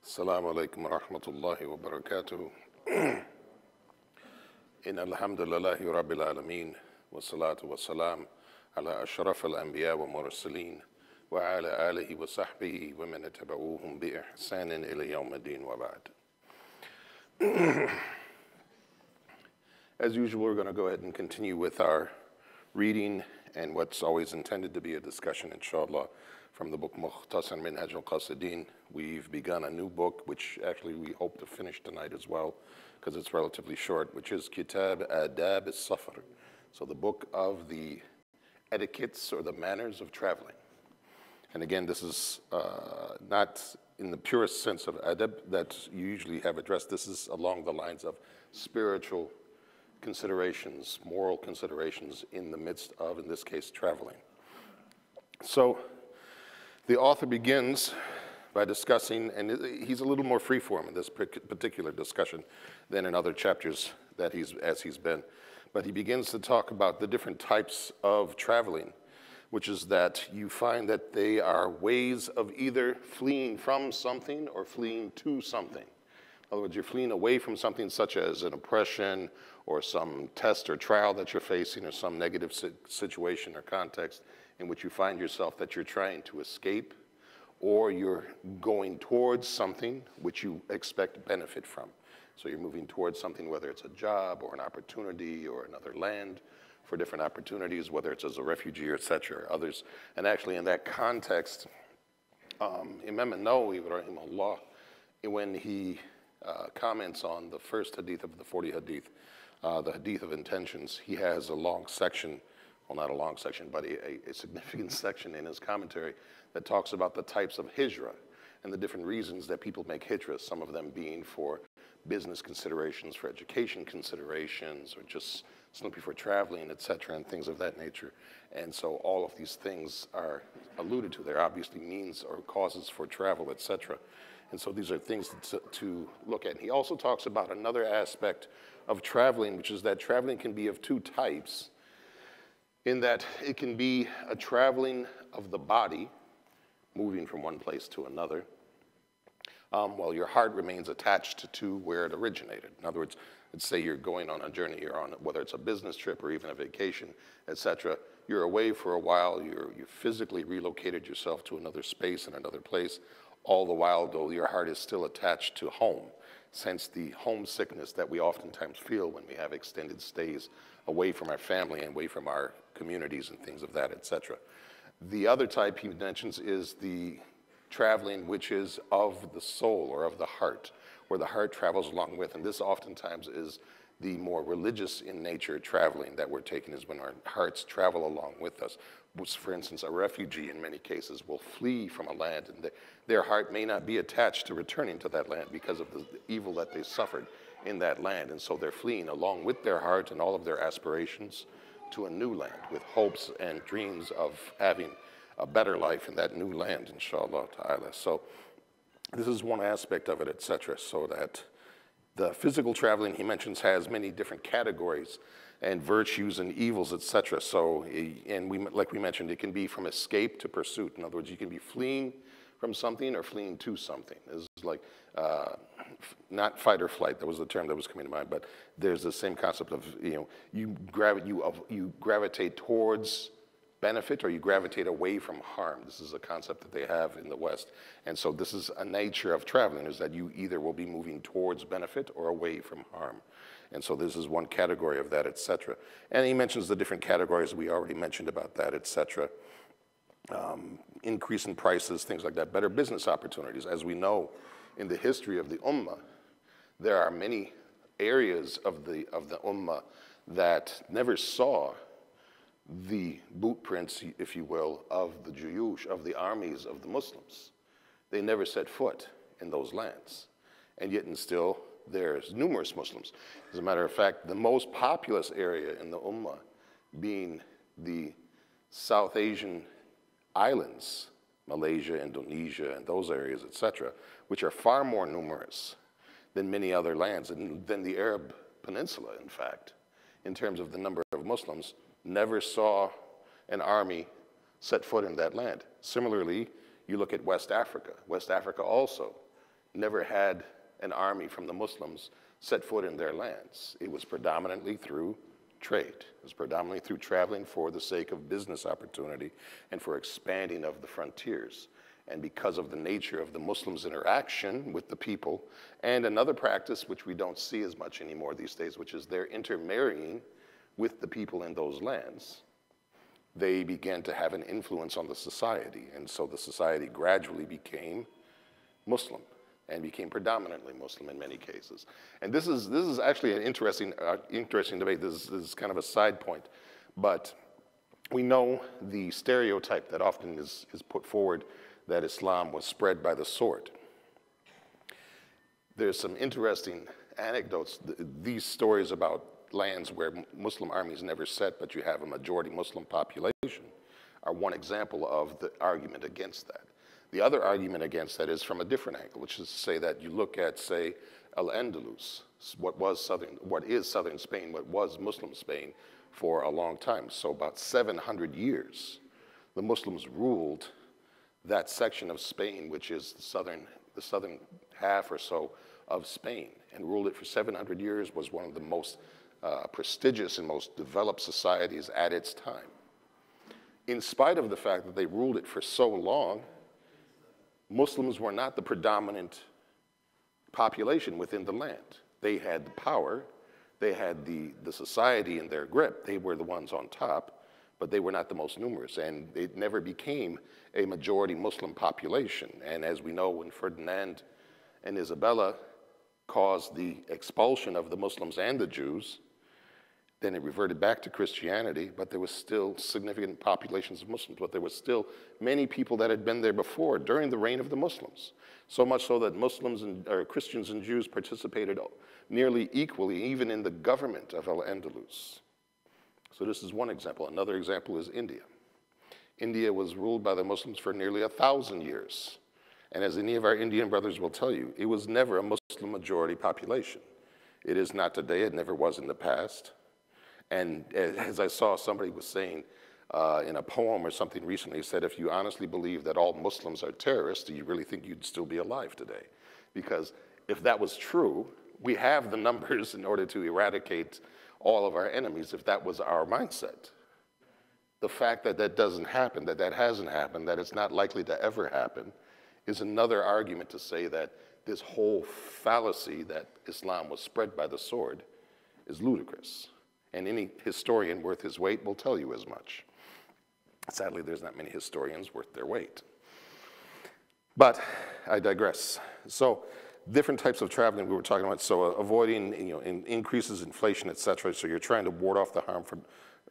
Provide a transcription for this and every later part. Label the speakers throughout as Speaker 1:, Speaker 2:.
Speaker 1: السلام عليكم ورحمة الله وبركاته. إن الحمد لله رب العالمين والصلاة والسلام على أشرف الأنبياء والمرسلين وعلى آله وصحبه ومن تبعوهم بإحسان إلى يوم الدين وبعد. As usual, we're going to go ahead and continue with our reading and what's always intended to be a discussion, inshallah, from the book Mukhtasar Minhaaj al-Qaasideen. We've begun a new book, which actually we hope to finish tonight as well, because it's relatively short, which is Kitab Adab al-Safar. So the book of the etiquettes or the manners of traveling. And again, this is not in the purest sense of adab that you usually have addressed. This is along the lines of spiritual considerations, moral considerations in the midst of, in this case, traveling. So the author begins by discussing, and he's a little more freeform in this particular discussion than in other chapters that he's been, but he begins to talk about the different types of traveling, which is that you find that they are ways of either fleeing from something or fleeing to something. In other words, you're fleeing away from something such as an oppression or some test or trial that you're facing or some negative situation or context in which you find yourself that you're trying to escape, or you're going towards something which you expect benefit from. So you're moving towards something, whether it's a job or an opportunity or another land for different opportunities, whether it's as a refugee or et cetera, or others. And actually in that context, Imam an-Nawawi, rahimahullah, when he comments on the first hadith of the 40 hadith, the hadith of intentions, he has a long section, well, not a long section, but a significant section in his commentary that talks about the types of hijrah and the different reasons that people make hijrah, some of them being for business considerations, for education considerations, or just simply for traveling, et cetera, and things of that nature. And so all of these things are alluded to. They're obviously means or causes for travel, et cetera. And so these are things to look at. And he also talks about another aspect of traveling, which is that traveling can be of two types, in that it can be a traveling of the body, moving from one place to another, while your heart remains attached to where it originated. In other words, let's say you're going on a journey, you're on, whether it's a business trip or even a vacation, et cetera, you're away for a while, you physically relocated yourself to another space and another place, all the while though your heart is still attached to home, since the homesickness that we oftentimes feel when we have extended stays away from our family and away from our communities and things of that, et cetera. The other type he mentions is the traveling which is of the soul or of the heart, where the heart travels along with, and this oftentimes is the more religious in nature traveling that we're taking, is when our hearts travel along with us. For instance, a refugee in many cases will flee from a land and their heart may not be attached to returning to that land because of the evil that they suffered in that land. And so they're fleeing along with their heart and all of their aspirations to a new land with hopes and dreams of having a better life in that new land, inshallah ta'ala. So this is one aspect of it, et cetera, so that the physical traveling he mentions has many different categories and virtues and evils, et cetera. So, and like we mentioned, it can be from escape to pursuit. In other words, you can be fleeing from something or fleeing to something. This is like, not fight or flight, that was the term that was coming to mind, but there's the same concept of, you gravitate towards benefit or you gravitate away from harm. This is a concept that they have in the West. And so this is a nature of traveling, is that you either will be moving towards benefit or away from harm. And so this is one category of that, et cetera. And he mentions the different categories we already mentioned about that, et cetera. Increase in prices, things like that, better business opportunities. As we know, in the history of the Ummah, there are many areas of the Ummah that never saw the boot prints, if you will, of the juyush, of the armies of the Muslims. They never set foot in those lands. And yet and still, there's numerous Muslims. As a matter of fact, the most populous area in the Ummah being the South Asian islands, Malaysia, Indonesia, and those areas, et cetera, which are far more numerous than many other lands, and than the Arab Peninsula, in fact, in terms of the number of Muslims, never saw an army set foot in that land. Similarly, you look at West Africa. West Africa also never had an army from the Muslims set foot in their lands. It was predominantly through trade. It was predominantly through traveling for the sake of business opportunity and for expanding of the frontiers. And because of the nature of the Muslims' interaction with the people, and another practice which we don't see as much anymore these days, which is their intermarrying with the people in those lands, they began to have an influence on the society. And so the society gradually became Muslim and became predominantly Muslim in many cases. And this is actually an interesting debate. This is kind of a side point. But we know the stereotype that often is put forward that Islam was spread by the sword. There's some interesting anecdotes. These stories about lands where Muslim armies never set, but you have a majority Muslim population, are one example of the argument against that. The other argument against that is from a different angle, which is to say that you look at, say, Al-Andalus, what is southern Spain, what was Muslim Spain for a long time. So about 700 years, the Muslims ruled that section of Spain, which is the southern half or so of Spain, and ruled it for 700 years, was one of the most prestigious and most developed societies at its time. In spite of the fact that they ruled it for so long, Muslims were not the predominant population within the land. They had the power, they had the society in their grip, they were the ones on top, but they were not the most numerous, and it never became a majority Muslim population. And as we know, when Ferdinand and Isabella caused the expulsion of the Muslims and the Jews, then it reverted back to Christianity, but there was still significant populations of Muslims, but there was still many people that had been there before during the reign of the Muslims. So much so that Christians and Jews participated nearly equally, even in the government of Al-Andalus. So this is one example. Another example is India. India was ruled by the Muslims for nearly 1,000 years. And as any of our Indian brothers will tell you, it was never a Muslim majority population. It is not today, it never was in the past. And as I saw somebody was saying in a poem or something recently, said, if you honestly believe that all Muslims are terrorists, do you really think you'd still be alive today? Because if that was true, we have the numbers in order to eradicate all of our enemies if that was our mindset. The fact that that doesn't happen, that that hasn't happened, that it's not likely to ever happen, is another argument to say that this whole fallacy that Islam was spread by the sword is ludicrous. And any historian worth his weight will tell you as much. Sadly, there's not many historians worth their weight. But I digress. So different types of traveling we were talking about. So avoiding increases in inflation, et cetera. So you're trying to ward off the harm from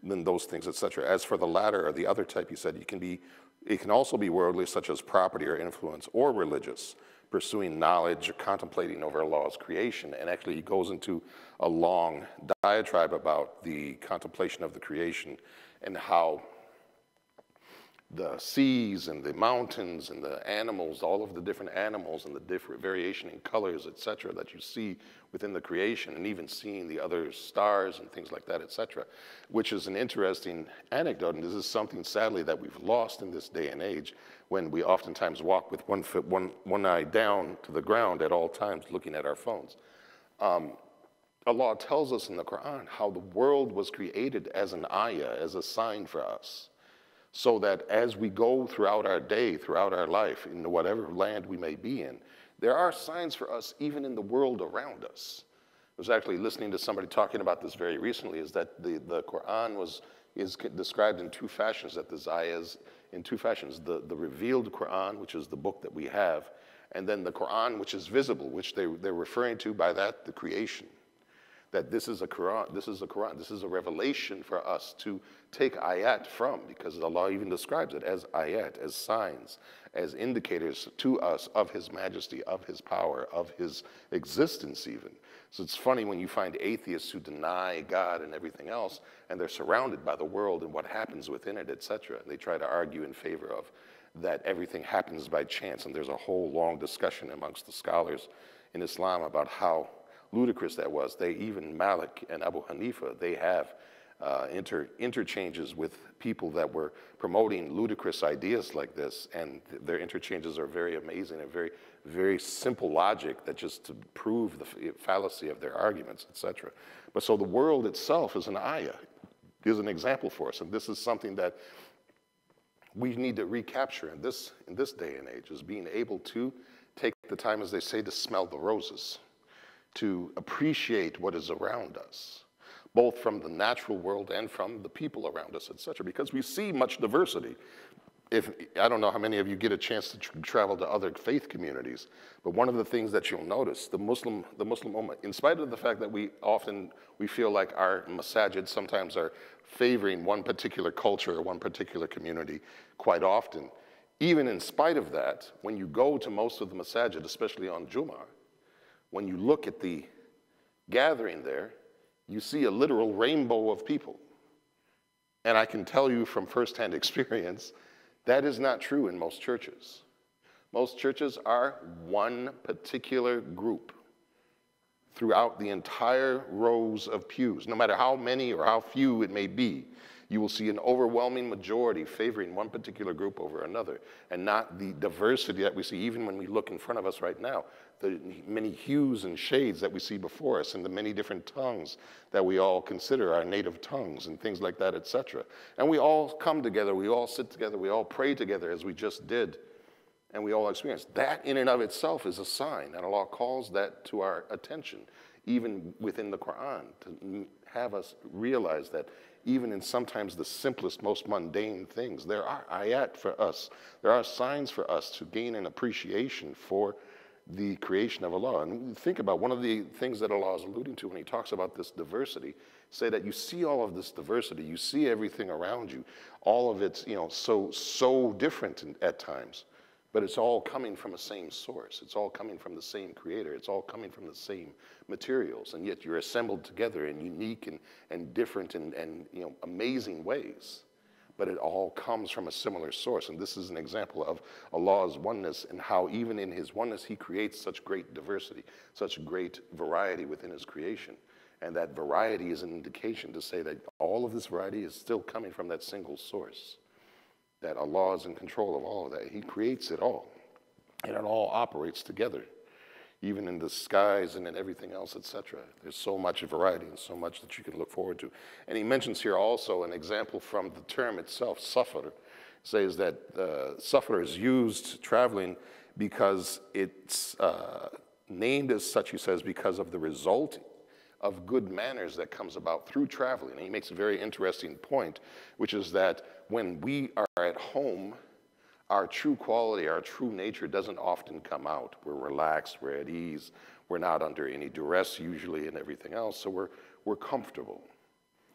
Speaker 1: those things, et cetera. As for the latter, or the other type, you said it can also be worldly, such as property or influence, or religious, pursuing knowledge or contemplating over Allah's creation. And actually he goes into a long diatribe about the contemplation of the creation and how the seas and the mountains and the animals, all of the different animals and the different variation in colors, et cetera, that you see within the creation, and even seeing the other stars and things like that, et cetera, which is an interesting anecdote. And this is something, sadly, that we've lost in this day and age, when we oftentimes walk with one eye down to the ground at all times, looking at our phones. Allah tells us in the Quran how the world was created as an ayah, as a sign for us, so that as we go throughout our day, throughout our life, in whatever land we may be in, there are signs for us even in the world around us. I was actually listening to somebody talking about this very recently, is that the Quran is described in two fashions, that the ayahs in two fashions, the revealed Quran, which is the book that we have, and then the Quran, which is visible, which they're referring to by that, the creation. That this is a Quran, this is a revelation for us to take ayat from, because Allah even describes it as ayat, as signs, as indicators to us of His majesty, of His power, of His existence even. So it's funny when you find atheists who deny God and everything else, and they're surrounded by the world and what happens within it, etc. And they try to argue in favor of that everything happens by chance. And there's a whole long discussion amongst the scholars in Islam about how ludicrous that was. They, even Malik and Abu Hanifa, they have interchanges with people that were promoting ludicrous ideas like this, and their interchanges are very amazing and very, very simple logic that just to prove the fallacy of their arguments, etc. But so the world itself is an ayah, is an example for us. And this is something that we need to recapture in this day and age, is being able to take the time, as they say, to smell the roses, to appreciate what is around us, both from the natural world and from the people around us, etc. Because we see much diversity. I don't know how many of you get a chance to travel to other faith communities, but one of the things that you'll notice, the Muslim Ummah, in spite of the fact that we feel like our masajid sometimes are favoring one particular culture or one particular community quite often, even in spite of that, when you go to most of the masajid, especially on Jummah, when you look at the gathering there, you see a literal rainbow of people. And I can tell you from firsthand experience, that is not true in most churches. Most churches are one particular group throughout the entire rows of pews. No matter how many or how few it may be, you will see an overwhelming majority favoring one particular group over another, and not the diversity that we see even when we look in front of us right now, the many hues and shades that we see before us, and the many different tongues that we all consider our native tongues and things like that, etc. And we all come together, we all sit together, we all pray together as we just did, and we all experience. That in and of itself is a sign, and Allah calls that to our attention, even within the Quran, to have us realize that even in sometimes the simplest, most mundane things, there are ayat for us. There are signs for us to gain an appreciation for the creation of Allah. And think about one of the things that Allah is alluding to when he talks about this diversity, say that you see all of this diversity, you see everything around you, all of it's so different at times, but it's all coming from the same source. It's all coming from the same creator. It's all coming from the same materials, and yet you're assembled together in unique and different and amazing ways. But it all comes from a similar source. And this is an example of Allah's oneness, and how even in his oneness, he creates such great diversity, such great variety within his creation. And that variety is an indication to say that all of this variety is still coming from that single source, that Allah is in control of all of that. He creates it all, and it all operates together, even in the skies and in everything else, etc. There's so much variety and so much that you can look forward to. And he mentions here also an example from the term itself, safar. Says that safar is used traveling because it's named as such, he says, because of the result of good manners that comes about through traveling. And he makes a very interesting point, which is that when we are at home, our true quality, our true nature doesn't often come out. We're relaxed, we're at ease, we're not under any duress usually and everything else, so we're comfortable.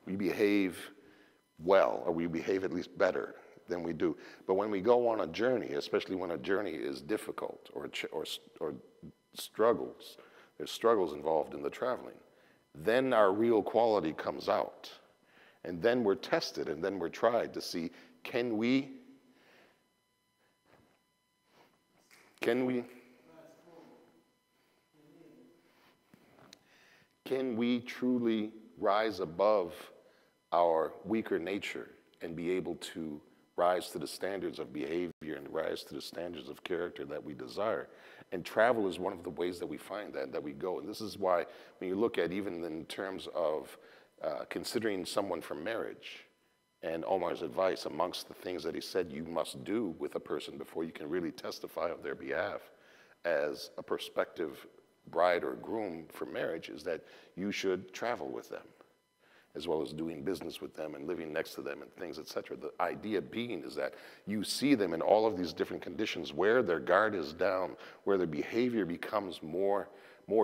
Speaker 1: We behave well, or we behave at least better than we do. But when we go on a journey, especially when a journey is difficult or struggles, there's struggles involved in the traveling, then our real quality comes out. And then we're tested, and then we're tried to see, can we truly rise above our weaker nature and be able to rise to the standards of behavior and rise to the standards of character that we desire? And travel is one of the ways that we find that we go. And this is why when you look at even in terms of considering someone for marriage, and Omar's advice, amongst the things that he said you must do with a person before you can really testify on their behalf as a prospective bride or groom for marriage, is that you should travel with them, as well as doing business with them and living next to them and things, etc. The idea being is that you see them in all of these different conditions where their guard is down, where their behavior becomes more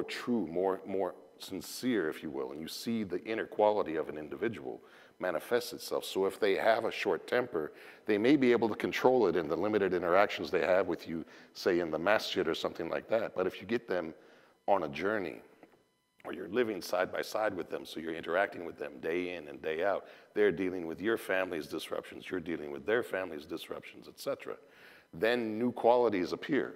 Speaker 1: true, more sincere, if you will, and you see the inner quality of an individual manifests itself. So if they have a short temper, they may be able to control it in the limited interactions they have with you, say in the masjid or something like that. But if you get them on a journey, or you're living side by side with them, so you're interacting with them day in and day out, they're dealing with your family's disruptions, you're dealing with their family's disruptions, etc., then new qualities appear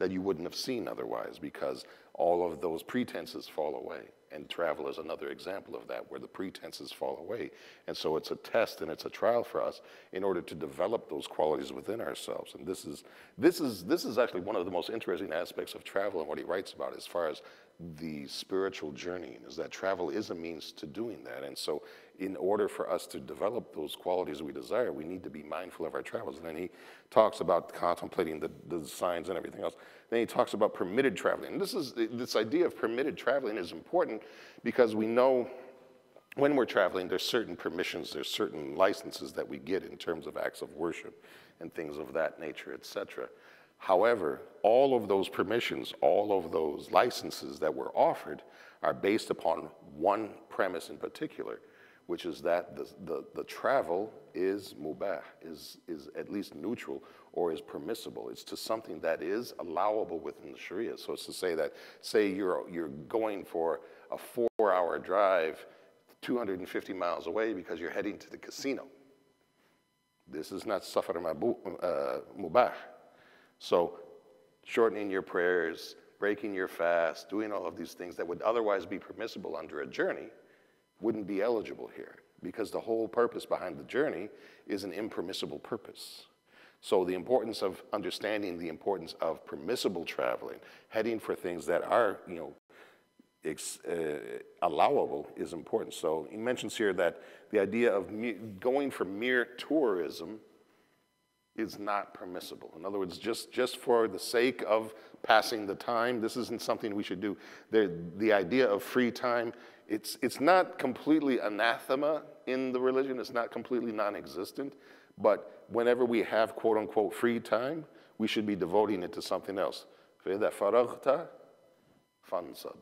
Speaker 1: that you wouldn't have seen otherwise, because all of those pretenses fall away. And travel is another example of that, where the pretenses fall away. And so it's a test and it's a trial for us in order to develop those qualities within ourselves. And this is actually one of the most interesting aspects of travel and what he writes about as far as the spiritual journey, is that travel is a means to doing that. And so in order for us to develop those qualities we desire, we need to be mindful of our travels. And then he talks about contemplating the signs and everything else. Then he talks about permitted traveling. And this idea of permitted traveling is important because we know when we're traveling, there's certain permissions, there's certain licenses that we get in terms of acts of worship and things of that nature, etc. However, all of those permissions, all of those licenses that were offered are based upon one premise in particular, which is that the travel is mubah, is at least neutral or is permissible. It's to something that is allowable within the Sharia. So it's to say that, say you're going for a 4-hour drive 250 miles away because you're heading to the casino. This is not safar mubah. So shortening your prayers, breaking your fast, doing all of these things that would otherwise be permissible under a journey wouldn't be eligible here, because the whole purpose behind the journey is an impermissible purpose. So the importance of understanding the importance of permissible traveling, heading for things that are, allowable is important. So he mentions here that the idea of going for mere tourism is not permissible. In other words, just for the sake of passing the time, this isn't something we should do. The idea of free time, it's not completely anathema in the religion, it's not completely non-existent, but whenever we have quote unquote free time, we should be devoting it to something else. فَإِذَا فَرَغْتَ فَانْصَبْ.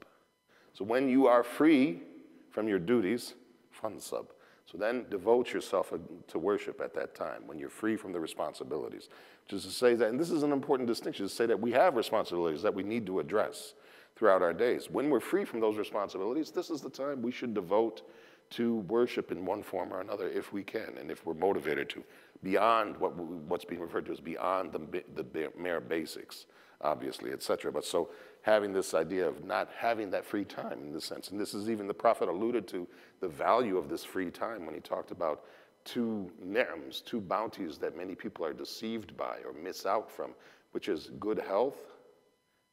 Speaker 1: So when you are free from your duties, fansab. So then devote yourself to worship at that time, when you're free from the responsibilities. Which is to say that, and this is an important distinction, to say that we have responsibilities that we need to address throughout our days. When we're free from those responsibilities, this is the time we should devote to worship in one form or another if we can, and if we're motivated to, beyond what's being referred to as beyond the mere basics, obviously, etc. But so having this idea of not having that free time in this sense, and this is even the Prophet alluded to the value of this free time when he talked about two ni'ams, two bounties that many people are deceived by or miss out from, which is good health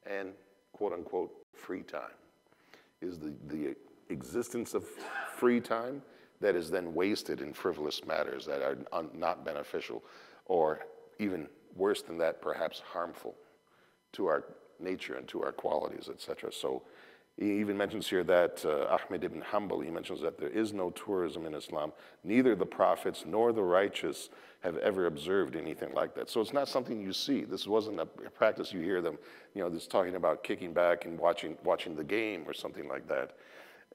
Speaker 1: and quote unquote free time. Is the existence of free time that is then wasted in frivolous matters that are not beneficial, or even worse than that, perhaps harmful to our nature and to our qualities, etc. So he even mentions here that Ahmed ibn Hanbal, he mentions that there is no tourism in Islam. Neither the prophets nor the righteous have ever observed anything like that. So it's not something you see. This wasn't a practice you hear them, this talking about kicking back and watching the game or something like that.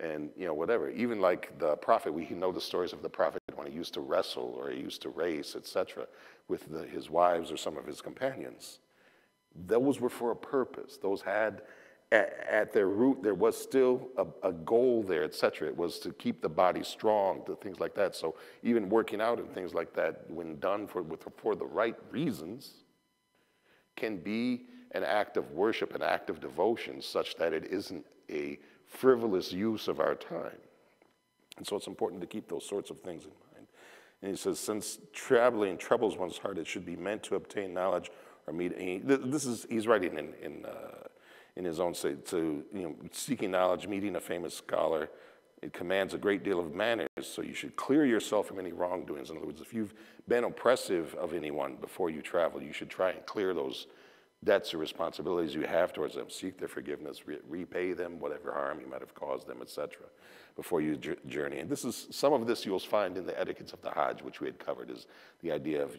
Speaker 1: And whatever. Even like the Prophet, we know the stories of the Prophet when he used to wrestle or he used to race, etc., with his wives or some of his companions. Those were for a purpose. Those had, at their root, there was still a goal there, etc. It was to keep the body strong, to things like that. So even working out and things like that, when done for the right reasons, can be an act of worship, an act of devotion, such that it isn't a frivolous use of our time. And so it's important to keep those sorts of things in mind. And he says, since traveling troubles one's heart, it should be meant to obtain knowledge or meet. He's writing in his own say, seeking knowledge, meeting a famous scholar. It commands a great deal of manners, so you should clear yourself from any wrongdoings. In other words, if you've been oppressive of anyone before you travel, you should try and clear those debts or responsibilities you have towards them. Seek their forgiveness, repay them whatever harm you might have caused them, etc., before you journey. And some of this you'll find in the etiquettes of the Hajj, which we had covered, is the idea of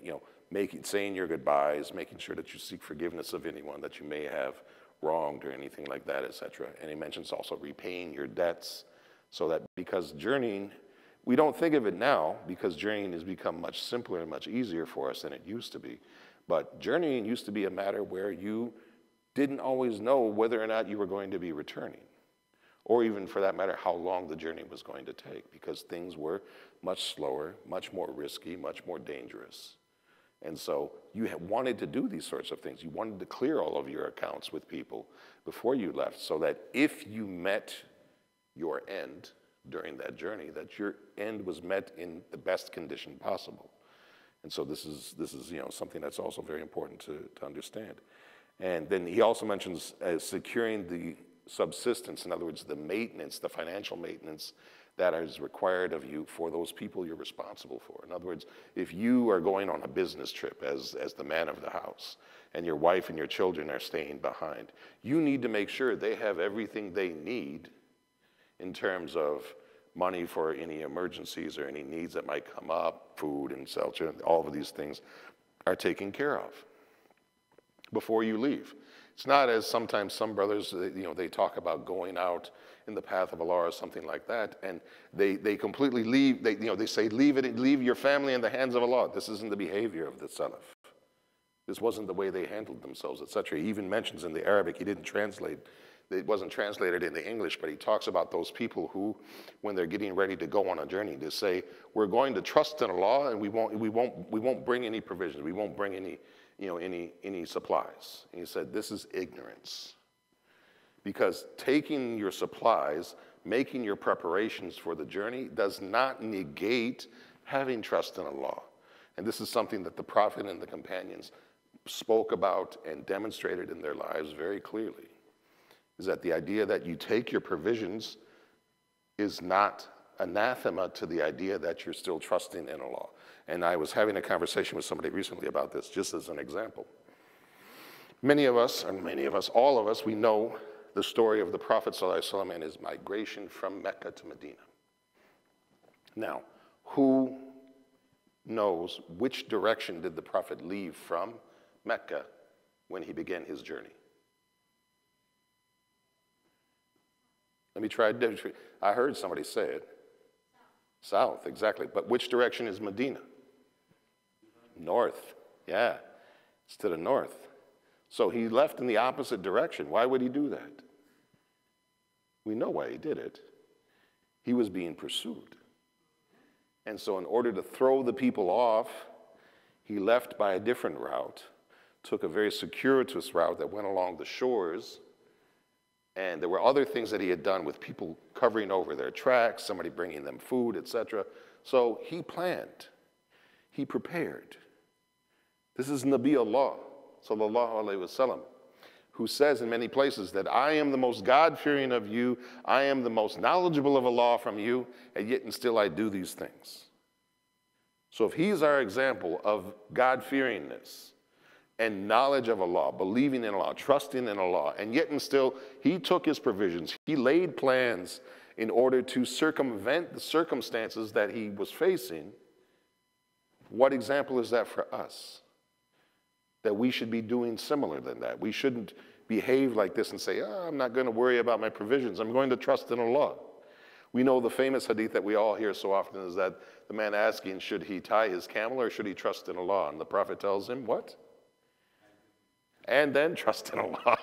Speaker 1: saying your goodbyes, making sure that you seek forgiveness of anyone that you may have wronged or anything like that, etc. And he mentions also repaying your debts, so that because journeying, we don't think of it now because journeying has become much simpler and much easier for us than it used to be. But journeying used to be a matter where you didn't always know whether or not you were going to be returning, or even for that matter, how long the journey was going to take, because things were much slower, much more risky, much more dangerous. And so you wanted to do these sorts of things. You wanted to clear all of your accounts with people before you left, so that if you met your end during that journey, that your end was met in the best condition possible. And so this is something that's also very important to understand. And then he also mentions securing the subsistence, in other words, the maintenance, the financial maintenance that is required of you for those people you're responsible for. In other words, if you are going on a business trip as the man of the house, and your wife and your children are staying behind, you need to make sure they have everything they need in terms of money for any emergencies or any needs that might come up, food and shelter, all of these things are taken care of before you leave. It's not as sometimes some brothers, they talk about going out in the path of Allah or something like that, and they completely leave, they say, leave your family in the hands of Allah. This isn't the behavior of the Salaf. This wasn't the way they handled themselves, etc. He even mentions in the Arabic, he didn't translate, it wasn't translated into English, but he talks about those people who, when they're getting ready to go on a journey, they say, we're going to trust in Allah and we won't bring any provisions, we won't bring any supplies. And he said, this is ignorance. Because taking your supplies, making your preparations for the journey does not negate having trust in Allah. And this is something that the Prophet and the companions spoke about and demonstrated in their lives very clearly, is that the idea that you take your provisions is not anathema to the idea that you're still trusting in Allah. And I was having a conversation with somebody recently about this, just as an example. Many of us, all of us, we know the story of the Prophet ﷺ and his migration from Mecca to Medina. Now, who knows which direction did the Prophet leave from Mecca when he began his journey? Let me try. I heard somebody say it. South, exactly. But which direction is Medina? North. Yeah, it's to the north. So he left in the opposite direction. Why would he do that? We know why he did it. He was being pursued. And so in order to throw the people off, he left by a different route, took a very circuitous route that went along the shores, and there were other things that he had done with people covering over their tracks, somebody bringing them food, etc. So he planned, he prepared. This is Nabi Allah, sallallahu alayhi wasallam, who says in many places that I am the most God-fearing of you, I am the most knowledgeable of Allah from you, and yet and still I do these things. So if he's our example of God-fearingness and knowledge of Allah, believing in Allah, trusting in Allah, and yet and still he took his provisions, he laid plans in order to circumvent the circumstances that he was facing, what example is that for us? That we should be doing similar than that. We shouldn't behave like this and say, I'm not going to worry about my provisions. I'm going to trust in Allah. We know the famous hadith that we all hear so often is that the man asking, should he tie his camel or should he trust in Allah? And the Prophet tells him, what? And then trust in Allah.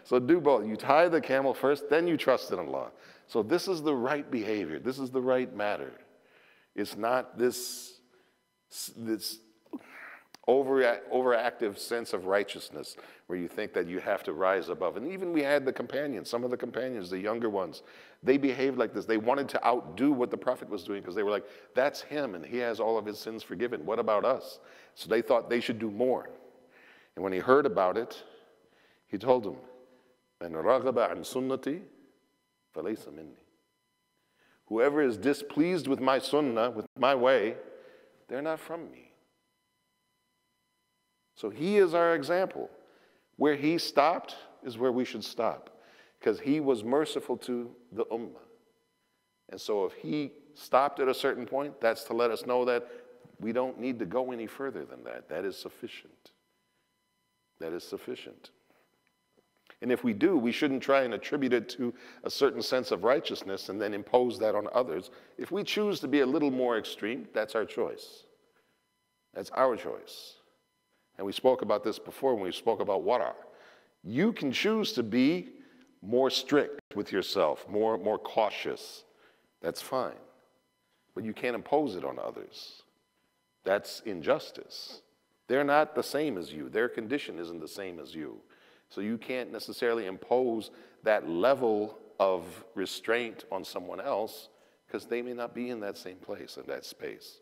Speaker 1: So do both. You tie the camel first, then you trust in Allah. So this is the right behavior. This is the right matter. It's not this overactive sense of righteousness where you think that you have to rise above. And even we had the companions, some of the companions, the younger ones, they behaved like this. They wanted to outdo what the Prophet was doing because they were like, that's him and he has all of his sins forgiven. What about us? So they thought they should do more. And when he heard about it, he told them, "Man raghaba an sunnati falaysa minni." Whoever is displeased with my sunnah, with my way, they're not from me. So he is our example. Where he stopped is where we should stop, because he was merciful to the ummah. And so if he stopped at a certain point, that's to let us know that we don't need to go any further than that. That is sufficient. That is sufficient. And if we do, we shouldn't try and attribute it to a certain sense of righteousness and then impose that on others. If we choose to be a little more extreme, that's our choice. That's our choice. And we spoke about this before when we spoke about wara. You can choose to be more strict with yourself, more cautious. That's fine. But you can't impose it on others. That's injustice. They're not the same as you. Their condition isn't the same as you. So you can't necessarily impose that level of restraint on someone else because they may not be in that same place, in that space.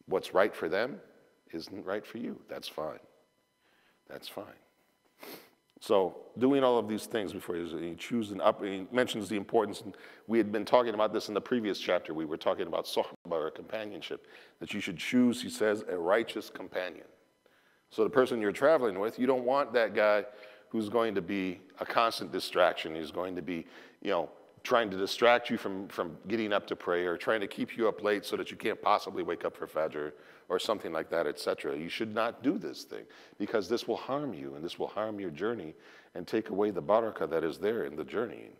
Speaker 1: What's right for them isn't right for you. That's fine. That's fine. So doing all of these things before he chooses he mentions the importance, and we had been talking about this in the previous chapter. We were talking about sohbah, or companionship, that you should choose, he says, a righteous companion. So the person you're traveling with, you don't want that guy who's going to be a constant distraction. He's going to be, trying to distract you from getting up to pray, or trying to keep you up late so that you can't possibly wake up for Fajr or something like that, etc. You should not do this thing, because this will harm you, and this will harm your journey and take away the barakah that is there in the journey,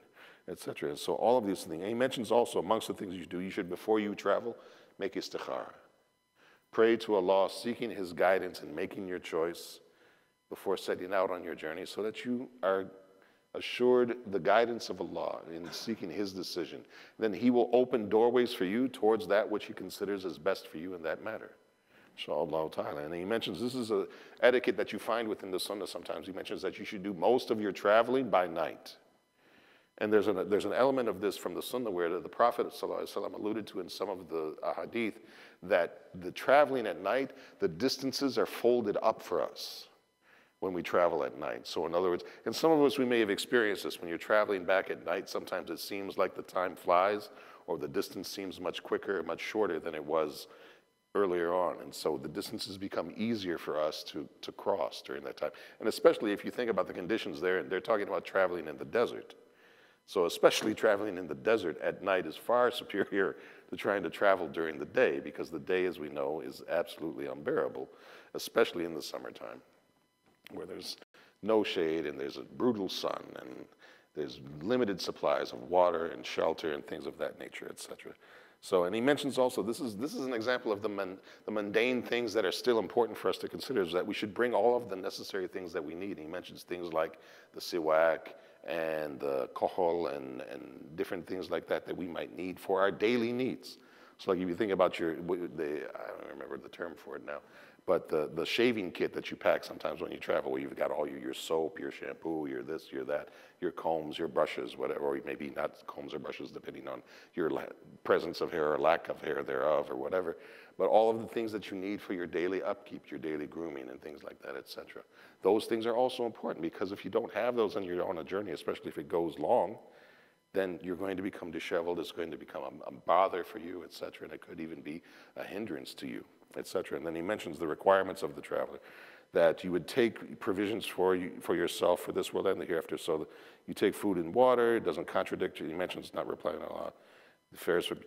Speaker 1: etc. And so all of these things. And he mentions also, amongst the things you do, you should, before you travel, make istikhara. Pray to Allah, seeking his guidance and making your choice before setting out on your journey, so that you are assured the guidance of Allah in seeking his decision. Then he will open doorways for you towards that which he considers as best for you in that matter. Inshallah ta'ala. And he mentions this is an etiquette that you find within the Sunnah sometimes. He mentions that you should do most of your traveling by night. And there's an element of this from the Sunnah where the Prophet ﷺ alluded to in some of the hadith, that the traveling at night, the distances are folded up for us when we travel at night. So in other words, and some of us, we may have experienced this, when you're traveling back at night, sometimes it seems like the time flies, or the distance seems much quicker, much shorter than it was earlier on. And so the distances become easier for us to cross during that time. And especially if you think about the conditions there, and they're talking about traveling in the desert. So especially traveling in the desert at night is far superior to trying to travel during the day, because the day, as we know, is absolutely unbearable, especially in the summertime, where there's no shade and there's a brutal sun and there's limited supplies of water and shelter and things of that nature, etc. So, and he mentions also, this is an example of the mundane things that are still important for us to consider, is that we should bring all of the necessary things that we need. He mentions things like the siwak and the kohol and different things like that that we might need for our daily needs. So like if you think about I don't remember the term for it now, but the shaving kit that you pack sometimes when you travel, where you've got all your soap, your shampoo, your this, your that, your combs, your brushes, whatever, or maybe not combs or brushes, depending on your presence of hair or lack of hair thereof or whatever, but all of the things that you need for your daily upkeep, your daily grooming and things like that, etc. Those things are also important, because if you don't have those and you're on a journey, especially if it goes long, then you're going to become disheveled, it's going to become a bother for you, etc., and it could even be a hindrance to you, etc. And then he mentions the requirements of the traveler, that you would take provisions for yourself for this world and the hereafter, so that you take food and water. It doesn't contradict you. He mentions not replying to Allah.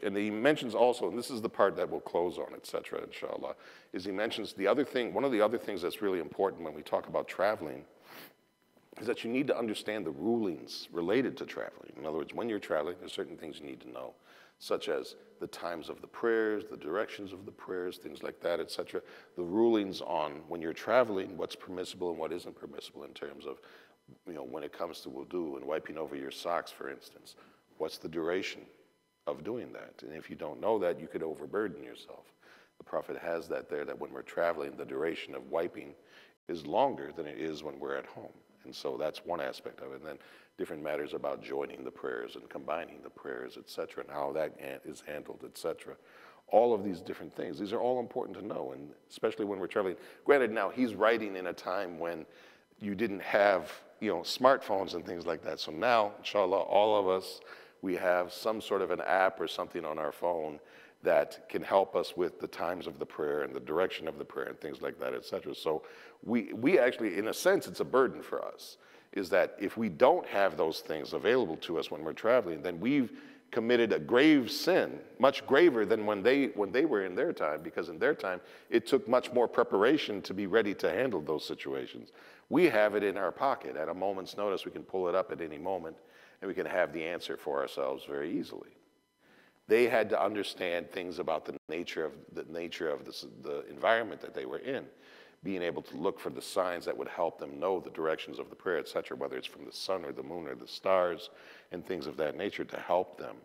Speaker 1: And he mentions also, and this is the part that we'll close on, etc., inshallah, is he mentions the other thing, one of the other things that's really important when we talk about traveling, is that you need to understand the rulings related to traveling. In other words, when you're traveling, there's certain things you need to know, such as the times of the prayers, the directions of the prayers, things like that, etc. The rulings on when you're traveling, what's permissible and what isn't permissible in terms of, when it comes to wudu and wiping over your socks, for instance. What's the duration of doing that? And if you don't know that, you could overburden yourself. The Prophet has that there, that when we're traveling, the duration of wiping is longer than it is when we're at home. And so that's one aspect of it. And then different matters about joining the prayers and combining the prayers, etc., and how that is handled, etc. All of these different things, these are all important to know, and especially when we're traveling. Granted, now he's writing in a time when you didn't have, smartphones and things like that. So now, inshallah, all of us, we have some sort of an app or something on our phone that can help us with the times of the prayer and the direction of the prayer and things like that, etc. So we actually, in a sense, it's a burden for us, is that if we don't have those things available to us when we're traveling, then we've committed a grave sin, much graver than when they were in their time, because in their time, it took much more preparation to be ready to handle those situations. We have it in our pocket. At a moment's notice, we can pull it up at any moment, and we can have the answer for ourselves very easily. They had to understand things about the nature of the environment that they were in, being able to look for the signs that would help them know the directions of the prayer, etc., whether it's from the sun or the moon or the stars and things of that nature, to help them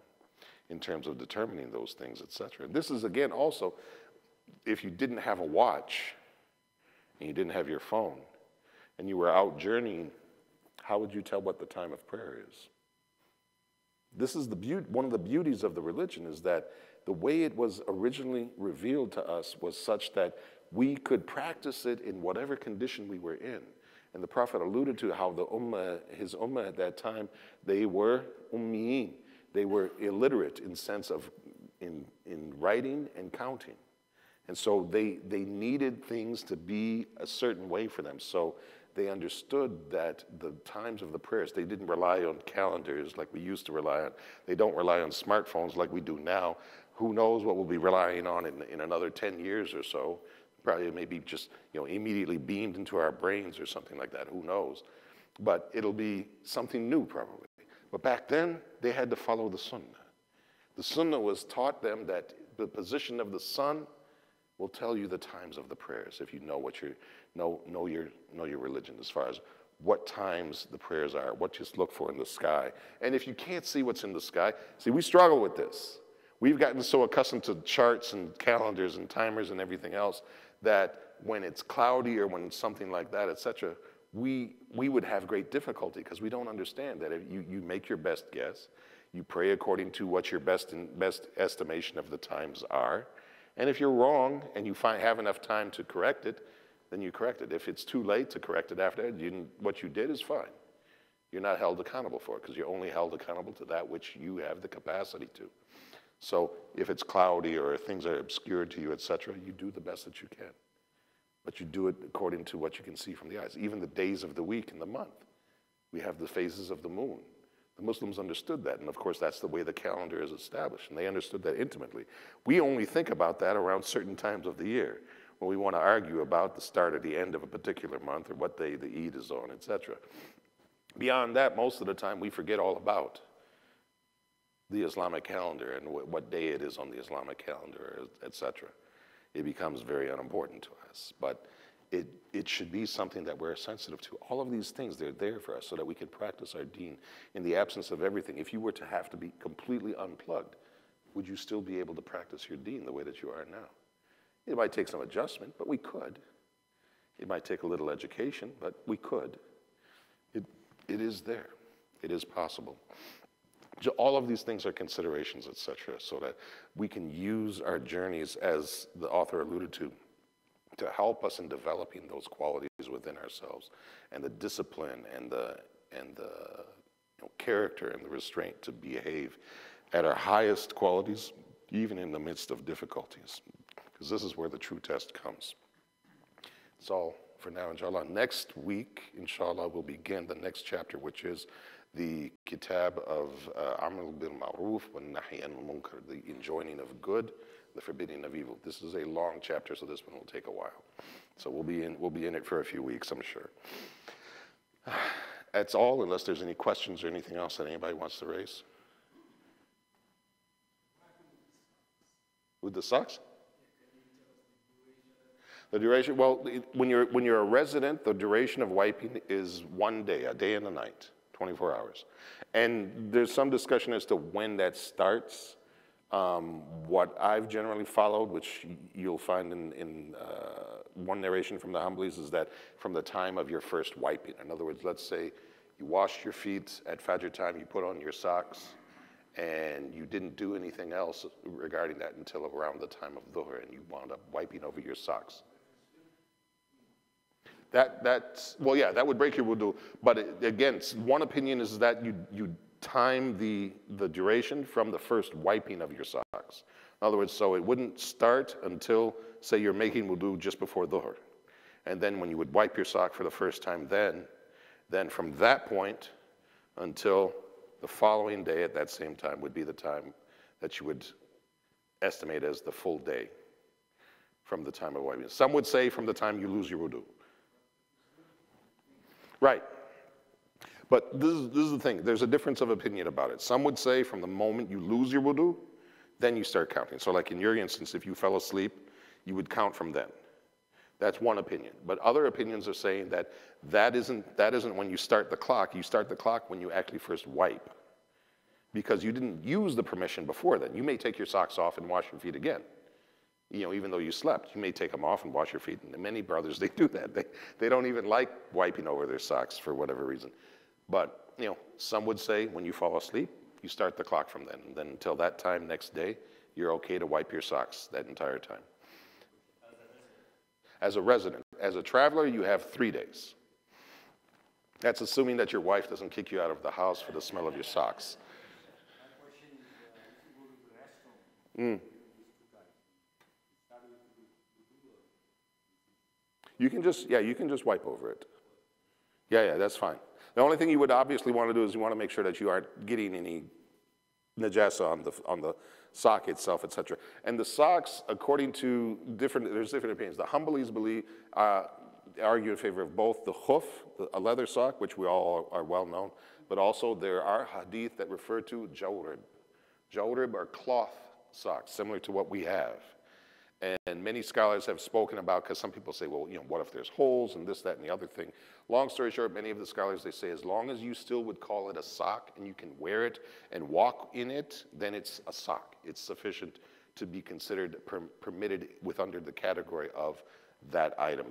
Speaker 1: in terms of determining those things, etc. This is, again, also, if you didn't have a watch and you didn't have your phone and you were out journeying, how would you tell what the time of prayer is? This is one of the beauties of the religion, is that the way it was originally revealed to us was such that we could practice it in whatever condition we were in. And the Prophet alluded to how his ummah at that time, they were ummiyin. They were illiterate in sense of in writing and counting. And so they needed things to be a certain way for them. So they understood that the times of the prayers, they didn't rely on calendars like we used to rely on. They don't rely on smartphones like we do now. Who knows what we'll be relying on in another 10 years or so. Probably maybe just immediately beamed into our brains or something like that. Who knows? But it'll be something new probably. But back then, they had to follow the sunnah. The sunnah was taught them that the position of the sun will tell you the times of the prayers if you know what know your religion, as far as what times the prayers are, what you look for in the sky. And if you can't see what's in the sky, see, we struggle with this. We've gotten so accustomed to charts and calendars and timers and everything else that when it's cloudy or when it's something like that, etc., we would have great difficulty because we don't understand that if you make your best guess, you pray according to what your best estimation of the times are, and if you're wrong and you have enough time to correct it, then you correct it. If it's too late to correct it after that, what you did is fine. You're not held accountable for it because you're only held accountable to that which you have the capacity to. So if it's cloudy or things are obscured to you, etc., you do the best that you can. But you do it according to what you can see from the eyes. Even the days of the week and the month, we have the phases of the moon. The Muslims understood that, and of course that's the way the calendar is established, and they understood that intimately. We only think about that around certain times of the year, when we want to argue about the start or the end of a particular month or what day the Eid is on, etc. Beyond that, most of the time we forget all about the Islamic calendar and what day it is on the Islamic calendar, etc. It becomes very unimportant to us, but it should be something that we're sensitive to. All of these things, they're there for us so that we can practice our deen in the absence of everything. If you were to have to be completely unplugged, would you still be able to practice your deen the way that you are now? It might take some adjustment, but we could. It might take a little education, but we could. It is there. It is possible. All of these things are considerations, etc., so that we can use our journeys, as the author alluded to help us in developing those qualities within ourselves, and the discipline and the character and the restraint to behave at our highest qualities, even in the midst of difficulties, because this is where the true test comes. That's all for now, inshallah. Next week, inshallah, we'll begin the next chapter, which is the kitab of Amal bil Ma'ruf wa Nahy anil Munkar, the enjoining of good, the forbidding of evil. This is a long chapter, so this one will take a while. So we'll be in it for a few weeks, I'm sure. That's all, unless there's any questions or anything else that anybody wants to raise. With the socks? The duration, well, when you're a resident, the duration of wiping is 1 day, a day and a night, 24 hours. And there's some discussion as to when that starts. What I've generally followed, which you'll find in one narration from the Hanbalis, is that from the time of your first wiping. In other words, let's say you washed your feet at Fajr time, you put on your socks, and you didn't do anything else regarding that until around the time of Dhuhr, and you wound up wiping over your socks. Well, yeah, that would break your wudu. But again, one opinion is that you time the duration from the first wiping of your socks. In other words, so it wouldn't start until, say, you're making wudu just before Dhuhr. And then when you would wipe your sock for the first time, then from that point until the following day at that same time would be the time that you would estimate as the full day from the time of wiping. Some would say from the time you lose your wudu. Right. But this is the thing. There's a difference of opinion about it. Some would say from the moment you lose your wudu, then you start counting. So like in your instance, if you fell asleep, you would count from then. That's one opinion. But other opinions are saying that isn't when you start the clock. You start the clock when you actually first wipe, because you didn't use the permission before then. You may take your socks off and wash your feet again. Even though you slept, you may take them off and wash your feet. And many brothers, they do that. They don't even like wiping over their socks for whatever reason. But, some would say when you fall asleep, You start the clock from then. And then until that time next day, you're okay to wipe your socks that entire time. As a resident. As a traveler, you have 3 days. That's assuming that your wife doesn't kick you out of the house for the smell of your socks. You can just wipe over it. Yeah, that's fine. The only thing you would obviously want to do is you want to make sure that you aren't getting any najasa on the sock itself, etc. And the socks, according to there's different opinions. The Hanbalis believe, argue in favor of both the khuf, a leather sock, which we all are well known, but also there are hadith that refer to jawrib. Jawrib are cloth socks, similar to what we have. And many scholars have spoken about, because some people say, well, what if there's holes and this, that, and the other thing. Long story short, many of the scholars, they say, as long as you still would call it a sock and you can wear it and walk in it, then it's a sock. It's sufficient to be considered permitted under the category of that item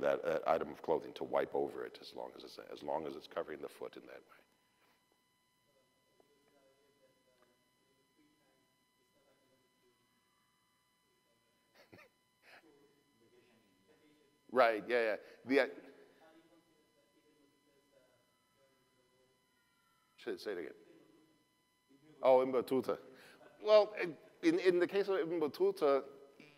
Speaker 1: of clothing, to wipe over it as long as it's covering the foot in that way. Right, yeah. Say it again. Oh, Ibn Battuta. Well, in the case of Ibn Battuta,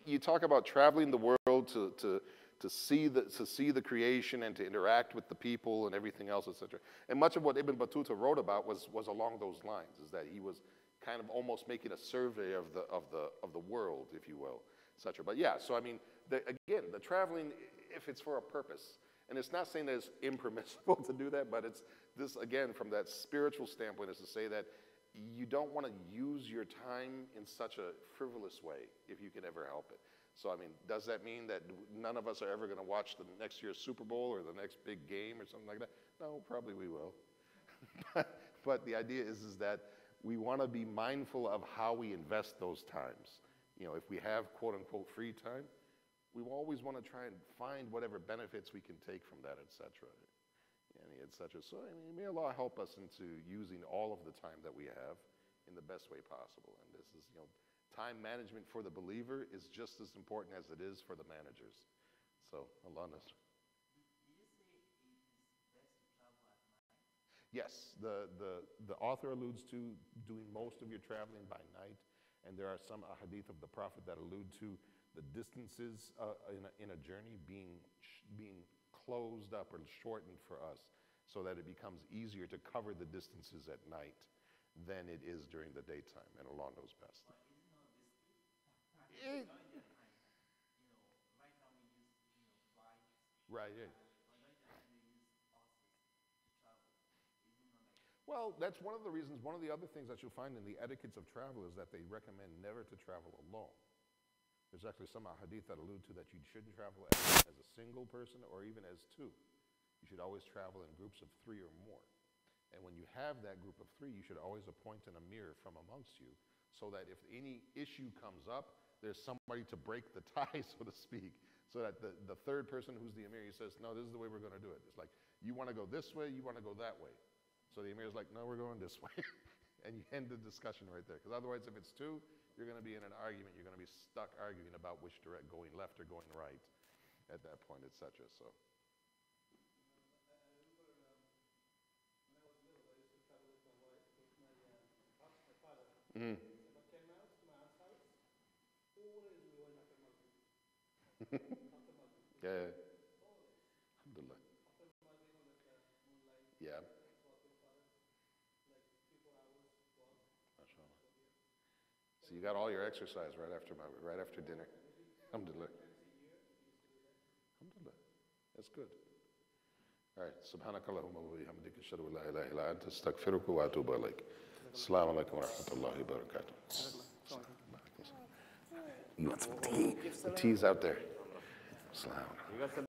Speaker 1: you talk about traveling the world to see the creation and to interact with the people and everything else, etc. And much of what Ibn Battuta wrote about was along those lines, is that he was kind of almost making a survey of the world, if you will, etc. But yeah, so I mean, again, the traveling, if it's for a purpose, and it's not saying that it's impermissible to do that, but it's this, again, from that spiritual standpoint, is to say that you don't want to use your time in such a frivolous way if you can ever help it. So, I mean, does that mean that none of us are ever going to watch the next year's Super Bowl or the next big game or something like that? No, probably we will. But the idea is that we want to be mindful of how we invest those times. If we have quote-unquote free time, we always want to try and find whatever benefits we can take from that, etc. So, I mean, may Allah help us into using all of the time that we have in the best way possible. And this is, time management for the believer is just as important as it is for the managers. So, Allah knows. Yes, the author alludes to doing most of your traveling by night, and there are some ahadith of the Prophet that allude to the distances in a journey being closed up or shortened for us, so that it becomes easier to cover the distances at night than it is during the daytime, and Allah knows best. Right, yeah. Well, that's one of the reasons, one of the other things that you'll find in the etiquettes of travel is that they recommend never to travel alone. There's actually some hadith that allude to that you shouldn't travel as a single person or even as two. You should always travel in groups of 3 or more. And when you have that group of 3, you should always appoint an emir from amongst you, so that if any issue comes up, there's somebody to break the tie, so to speak, so that the third person who's the emir, he says, no, this is the way we're going to do it. It's like, you want to go this way, you want to go that way. So the emir's like, no, we're going this way. And you end the discussion right there. Because otherwise, if it's 2, you're going to be in an argument. You're going to be stuck arguing about which direction, going left or going right at that point, etc. So. Mm. Yeah. Alhamdulillah. Yeah. MashaAllah. So you got all your exercise right after dinner. Alhamdulillah. Alhamdulillah. That's good. All right. Subhanakallahumma wa bihamdika ashhadu an la ilaha illa anta astaghfiruka wa atubu ilaik. Assalamu alaikum wa rahmatullahi wa barakatuh. You want some tea? The tea's out there. Assalamu alaikum.